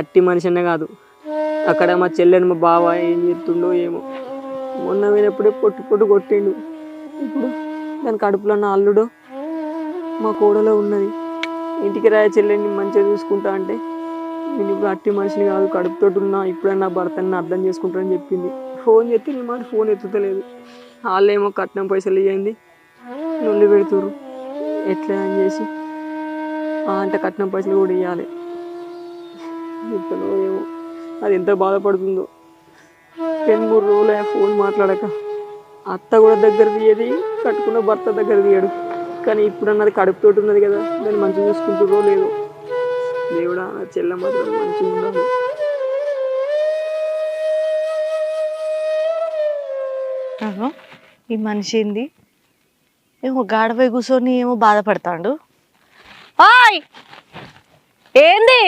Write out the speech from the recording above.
అట్టి మనిషినే కాదు, అక్కడ మా చెల్లెని మా బావ ఏం చేస్తుండో ఏమో. మొన్న పోయినప్పుడే పొట్టు పొట్టు కొట్టిండు. ఇప్పుడు దాని కడుపులో ఉన్న అల్లుడు మా కోడలో ఉన్నది. ఇంటికి రాయ చెల్లెని మంచిగా చూసుకుంటా అంటే నేను ఇప్పుడు అట్టి మనిషిని కాదు, కడుపుతోటి ఉన్నా, ఇప్పుడన్నా భర్తని అర్థం చేసుకుంటానని చెప్పింది. ఫోన్ చేస్తే నీ మాట ఫోన్ ఎత్తుతలేదు. వాళ్ళేమో కట్నం పైసలు ఇవ్వండి నొల్లి పెడుతురు. ఎట్లా అని చేసి అంటే కట్నం పైసలు కూడా ఇవ్వాలి. చెప్తానో ఏమో, అది ఎంత బాధపడుతుందో. 2-3 రోజులు ఫోన్ మాట్లాడక. అత్త కూడా దగ్గర తీయది, కట్టుకున్న భర్త దగ్గర తీయడు. కానీ ఇప్పుడు అన్నది కడుపుతోటి ఉన్నది కదా, దాన్ని మంచిగా చూసుకుంటుర్రో లేదో. దేవుడా, నా చెల్ల మాత్రం మంచిగా ఉండాలి. ఈ మనిషి ఏంది ఏమో గాడపై కూర్చొని ఏమో బాధపడతాడు. ఓయ్ ఏంది